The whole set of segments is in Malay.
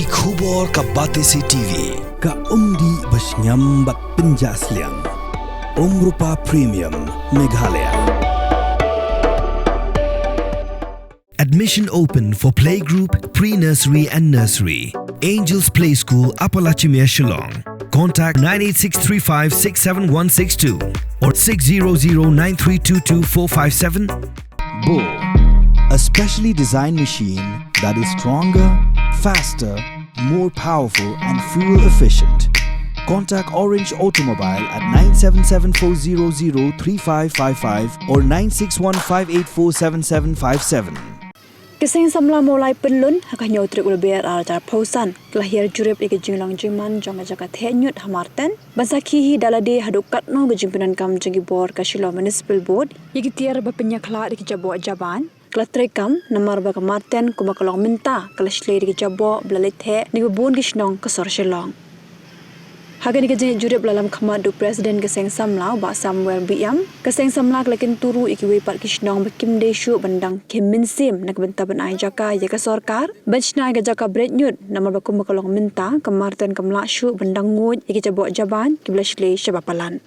Ki khubor ka Batesi TV. Ka umdi basnyambak penjaslian. Rupa Premium Meghalaya. Admission open for playgroup, pre-nursery and nursery. Angels Play School, Upper Lachimia, Shillong. Contact 9863567162 or 60093224457. Bull, a specially designed machine that is stronger, faster, more powerful and fuel efficient. Contact Orange Automobile at 977-400-3555 or 961-584-7757. Keseng samla mulai pelun hakanya utrik ulbiar ajar pausan kelahir jurip ike jinglang jiman jonga jaga tenyut hamarten basakihi dalade hadukat no gejimpinan kam jengi bor kasilo municipal board yiki tiar bapenya khala ike jabo jaban klatrekam namar ba kamarten kuma kalong minta kalashle ike jabo blalethe ni bun gishnong kasor shilong Hagan ike jengi jurip dalam kamadu presiden keseng samla ba Samuel Biam keseng samla lakin turu ikiwe par kishnong bakim deshu bandang kemin sim nak benta benai jaka ya ka sarkar benchna ga jaka bretnyut namar ba kuma kalong minta kamarten kamla shu bandang ngoj iki jabo jaban kiblashle shabapalan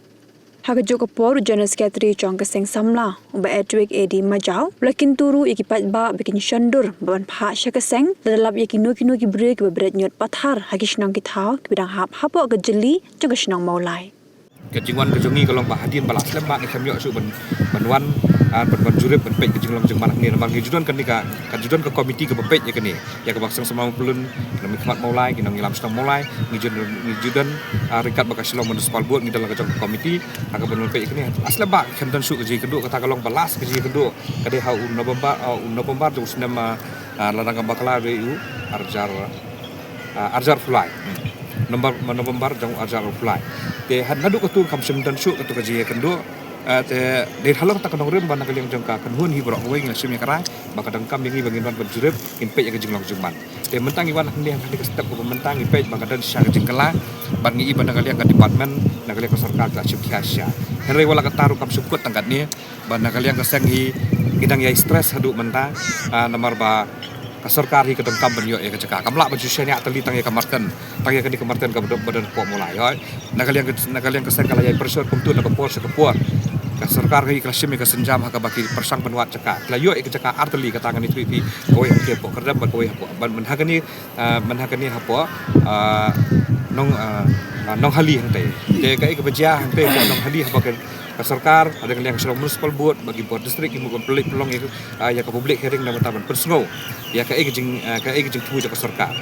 Haga joka por General Secretary Chong Keseng Samla ba Edwick Edi Majau lakin turu iki patba bikin shandur ban pha shakaseng dalap iki no ki break ba bret nyot pathar hagishnong ki thau bidang hap hapo ga jeli jogashnong maulai kejingwan kejongi kalong ba hadin balas lembak ni khamyo su ban jurip ban pek kejinglong jeng manak ni namang judan kan nika judan ke komiti ke bepek ya kene ya ke baksang sama pelun nami khmat maulai kinang ngilam stang maulai judan rikat bakas silong municipal board ngidal ke komitiaka ban pek kene aslembak khamdan su keji keduk kata kalong balas keji keduk kade ha November tu sinema ladang bakala RU arjar fulai November jang arjar fulai te hadnadu ketul kam semdan su ketu keji kendo te de halong ta kanong rem bana kaliang jangka kanhun hi brok weng sim yakara baka dangkam yangi bangin ban berjurep in pe ya jinglong jumban te mentang iwan handi handi ke step ko mentang i pe baka dan syang jingkala ban ngi ban kaliang ka department na kaliang ka sarkar ka sim khasya henry wala ka taru kam sukut tangkat ni ban kaliang ka seng hi kidang ya stress hadu menta namar ba kasarkar hi kadang kam banyo ya kecaka kamla baju syanya atali tang ya kamarten tang ya kani kamarten ka badan po mulai hoy nakaliang keseng kala ya pressure kumtu na kapor sa kapor kasarkar hi klasim ka senjam ha ka baki persang penwat caka layo ya kecaka arteli ka tangan itu pi kowe ke po kerdam ba kowe hapo ban menhagani hapo nong hali hante de ka ikbajia hante po nong hali hapo kasarkar ada kaliang silong municipal board bagi board distrik imu pelik pelong ya ke public hearing nama taban persngau ya ka igjing tumu ja kasarkar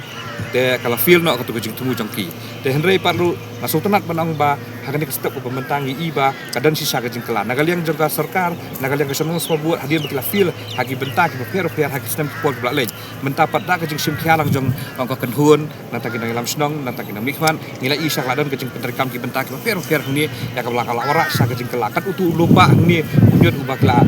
de kala feel no ka tu igjing tumu jangki de henry parlu nasuk tenat panang ba hagani ka step ko pementangi iba kadan sisa ka jing kala nagaliang jang kasarkar nagaliang ka silong municipal board hadir bakila feel hagi benta ki per hagi sistem pol bla lej menta padak ka jing sim khialang jong ka kenhun nata ki nang lam snong nata ki nang mikman nila isa ladan ka jing penderkam ki benta ki per ni ya ka belakala warak sa ka jing lakat utu lupa ni unyut ubakla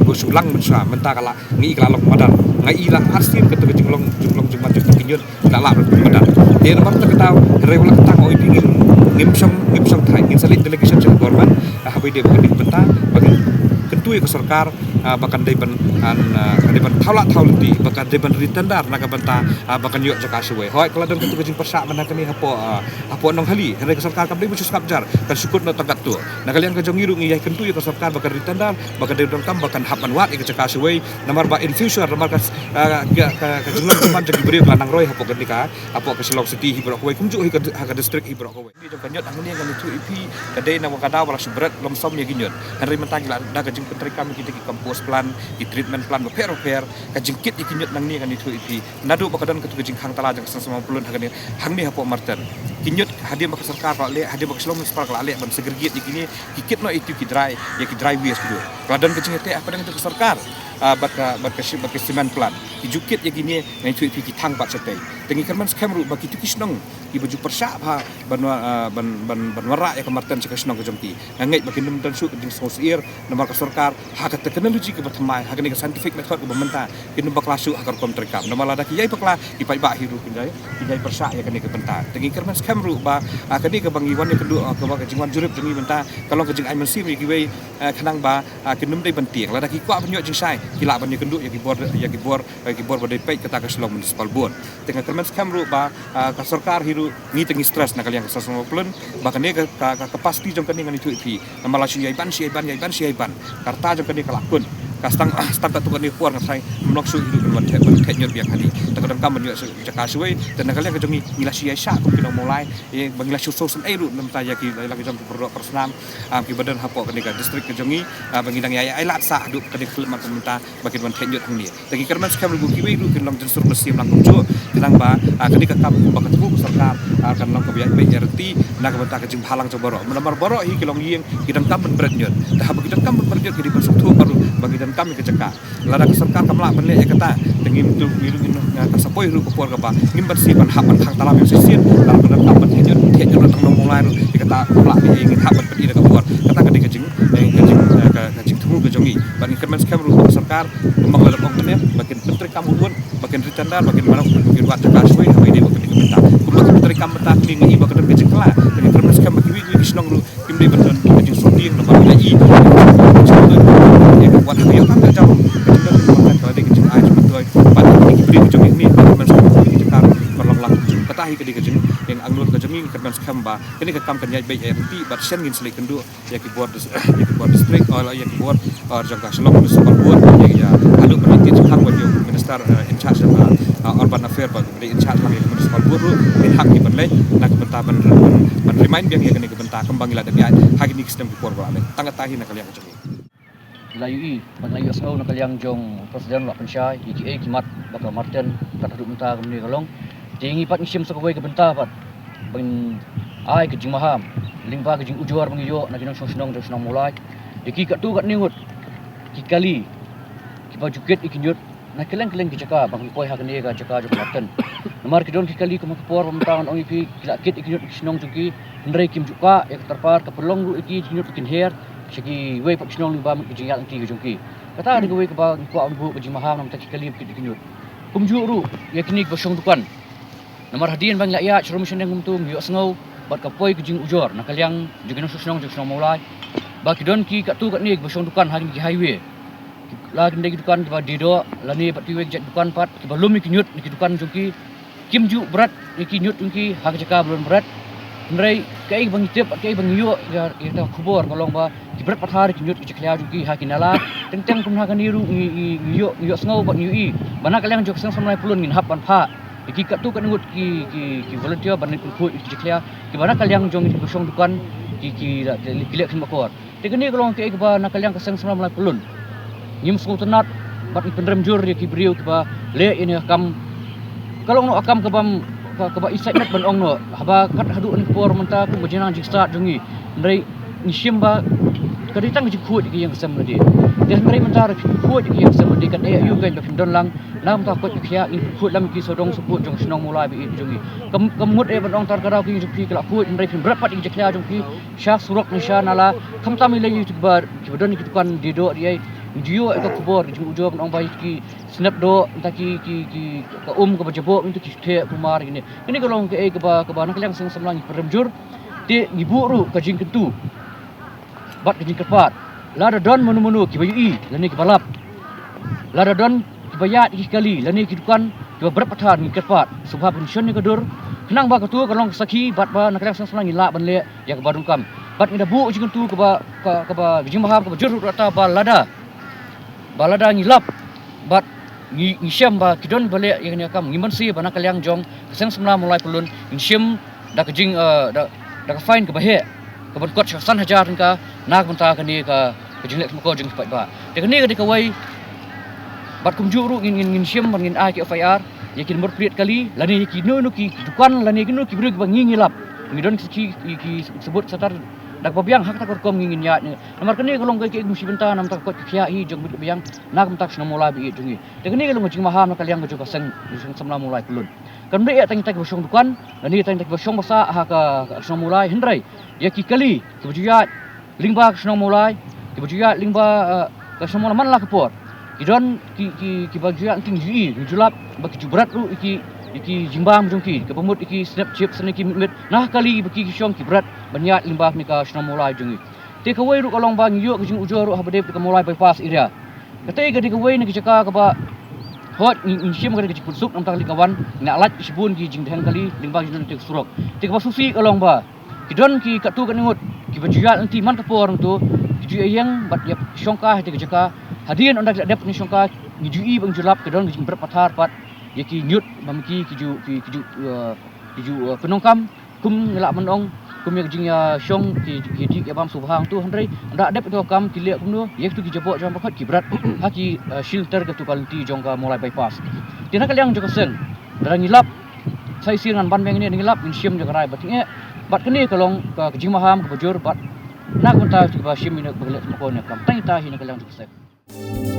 usulang mensa menta kala ngi kala long madan ngai ila arsin ketu jinglong jumat kinyut kala madan dia nomor terketahu rewala ketang oi pingin ngimsam thai in salit delegation jeng government habi de bagi benta bagi kentu ke sarkar bahkan depan thaulati bahkan depan ritandar naga benta bahkan yok jaka suwe hoi kala dan ketu jing persak manakani hapo nong hali henry ke sarkar kabli busus kapjar kan syukur no tagat tu nakalian ka jong irung iya kentu ke sarkar bahkan ritandar bahkan depan kam bahkan hapan wat ke jaka suwe namar ba in future namar ka jenglan teman jagi beri lanang roy hapo ketika hapo ke Silong City hibrok we kumju ha ka district hibrok we ni jong kanyot angni kan itu ipi kade na wakada wala subret lomsom ya ginyot henry mentagi la daga jing pentri kami kita ki kampus plan di treatment plan per ka jingkit ikinyot nang ni kan itu ipi nadu bakadan ketu jing hang tala jang sama pulun hagani hang ni hapo marten kinyot hadir bak sarkar le hadir bak Silong municipal kala le ban segergit ikini kikit no itu ki dry wies kudu kadan ke jing te apa dengan itu sarkar bak semen plan kijukit ya gini ngai tu ipi ki thang bat setai tengi kerman skamru baki tu kisnong ki baju persap ha banwara ya kamarten cikasnong ke jomti ngai baki num dan su jing sosier nomor ka sarkar ha ka teknologi ke batmai ha ka scientific method ke bementa ki num baklasu akar kontrekam nomor lada ki yai pakla ki pai ba hiru pinjai persak ya kani ke benta tengi kerman skamru ba kani ke bangiwan ya kedua ke ba jingwan jurip jengi benta kalau ke jing ai mensim ki wei khanang ba ki num dai bantiang lada ki kwa banyo jing sai kilak ban kenduk ya kibor badai pek kata ka Shillong Municipal Board tengah kermen scam ru ba ka sarkar hiru ni tengi stress nak kalian kesasang plan ba kan ka pasti jong kan dengan itu ipi namala si yaiban karta jong kan kalakun kastang tak tukar ni puar ngasai menok su hidup berbuat kanyut biang hadi takkan kam menyo jaka suai dan kalian kejongi ngilasi ya syak kino mulai yang bangilasi sosan airu nam taya ki lagi jom berdok persnam ki badan hapo kenika distrik kejongi bangidang ya ai lat sa duk kedik kelmat pemerintah bagi man kanyut hang ni tagi kerman skam rugu kiwi ru kin long jensur besim lang kumcu kinang ba kenika kam ba ketu sarkar kan long kebiak BRT nak bentah kejing halang coba menamar borok hi kilong yeng kidang kam bernyut dah bagi kam bernyut ki di persatu baru bagi kami kecekak lada keserka kamla benle kata dengan tu bilu kasapoi ru kupor kapa ngim bersih ban hapan hang talam yang sisir dalam benar kapan hejur tang mulai ru kata kamla ni ingin hapan pergi dekat kupor kata ke kecing temu kejongi bagi kermen skam ru serkar kembang lada komponen bagian menteri kamu pun bagian ricandar bagian mana bagian buat kasui kami di bagian kementak kembang menteri kamu tak ni bagian kecing kala dengan kermen skam bagi wi senang ru kim di benar kecing sunding nama lagi buat dia kan jauh kemudian buat kalau dia kecil aja betul pada ini beri kecil ini kerman skam kecekar perlang lang katahi ke kecil yang anglur kecil kerman skam ba ini ke kam kenyai baik RT bat sen ngin selek kendu ya ki buat distrik atau ya ki buat jangka Shillong Municipal Board ya adu peneliti cekang wajib minister in charge urban affair bagi in charge lagi municipal board min hak ki benlai nak bentar ben remind biang ya kene ke bentar kembang ila demi hak ni sistem ki por balai tangga tahi nak kalian kecil Layu Layu Asngau nak kaliang jong Presiden Wak Pensyai EGA Kimat Bakal Martin kat haduk mentah kemni kalong jingi pat ngisim sakawai ke bentah pat ben ai ke jing maham lingba ke jing ujuar mengiyo nak kinong senong mulai diki kat tu kat niut kikali kipa jukit ikinyut nak keleng ke jaka bang poi hak ni ka jaka jok Martin nomor kidon kikali ke makpor pemtangan ong ipi kilakit ikinyut senong juki ndrei kim juka ek terpar ke pelong ru iki kinyut kin her segi wei pak senong lingba mek jing yak ti ke jongki kata ni wei ke ba ko ambu ke jing maham nam tak kikali ikinyut kumju ru yakni ke song dukan nomor hadian bang layak serum seneng umtum yo Asngau bat kapoi ke jing ujor nak kaliang jing senong mulai ba kidon ki kat tu kat ni ke song dukan hari ki highway la kendai dukan ke dido la ni bat kiwek jet dukan pat ke balum ki nyut ki dukan jongki kimju berat ki nyut jongki hak jaka belum berat ndrai kai bang tip kai bang yo ya kita kubur kolong ba berat pathar ki nyut ki khlia jongki hak kinala teng kum hak ni ru yo Asngau bat ui bana kaliang jok sang samlai pulun ngin hap pan pha ki kat tu kan ngut ki volunteer ban ku ki khlia ki bana kaliang jong ki song dukan ki lek khim makor tekni kolong kai ba na kaliang kesang samlai pulun nyim sung tenat bat pendrem jur ki beriu ki ba le ini kam kalau no akam ke ba isai nak ban ong no haba kat hadu ni por menta ku bajinang jik start jongi ndai nishim ba kaditang jik khut ki yang kesam ladi dia ndai mentar khut ki yang kesam ladi kat ayu kan don lang nam ta ko khia in khut lam ki sodong support jong senong mulai bi jongi kemut ban ong tar karau ki jik kala khut ndai fin berat pat ki khia jongki syak surok nishan ala khamta mi lagi ki ba ki don ki tukan dido dia Jio itu kubur, jujur jawab orang baik ki snap do, entah ki ke ke bajabok itu ki the kumar ini. Ini kalau ke ba nak yang selang peremjur, ti ibu ru ke jing kentu. Bat ke jing kepat. Lada don menu ki bayu lani ki balap. Lada don ki bayat ki kali, lani ki dukan ki berat pathan ki kepat. Subha pension ni kedur. Kenang ba ketua kalau saki bat ba nak yang selang ilak banle ya ke badungkam. Bat ni dah bu jing kentu ke ba jing maham ke bajur rata ba lada. Balada ngilap bat ngisyam ba kidon balik yang ni akam ngiman si bana kaliang jong keseng semla mulai pulun ngisyam da kejing da ka fine ke bahe ke ban kuat san hajar ka nak menta kan ni ka kejing lek ko jeng sepat ba de ni ka wai bat kumju ru ngin ngisyam ban ngin a ki FIR yakin mur priet kali lani ki no ki dukan lani ki no ki bru ki ngilap ngidon ki sebut satar dak pabiang hak tak kom ngin ya nomor kene kalau ke musi benta nam tak ko khia hi jong biang nak tak sna mulai bi jungi de kene kalau nging maham nak kaliang juga sang samla mulai pulun kan be ya tang tak bosong dukan ni tang tak bosong basa ha ka sna mulai hendrai ya ki kali ke bujuyat lingba sna mulai ke bujuyat lingba ka sna man la kapor idon ki bujuyat ting ji julap bagi jubrat ru iki jimbam jongki ke pemut iki snap chip seniki mit nah kali beki syong ki berat banyak limbah mika sna mulai jongi te kawai ru kalong bang yo ke jing ujur ru habade ke mulai bypass area Ketika di kawai ni kecaka kaba hot insyam kada kecik pusuk nam takli kawan nak alat sibun ki jing dehang kali limbang jun tik surok. Tik ba susi kalong ba. Kidon ki katu kan ngut ki bajia nanti man tapo orang tu ki yang bat ya syongka ti kecaka hadian ondak dep ni syongka ni jui bang julap kidon ki berpathar pat ya ki nyut mamki ki ju penongkam kum ngelak menong kum ya jing ya syong ki dik ya bam subhang tu handai ndak dep tu kam ki lek kum tu ye tu ki jebok jam pakhat ki berat ha ki shelter ke tu kalti jongka mulai bypass tina kaliang jo kesen darang ngilap sai sirangan ban beng ni ngilap insyam jo karai batinge bat kini kalong ke jing maham ke bujur bat nak mentah tu ba syim ni beglek makon kam tai ta hin kaliang jo kesen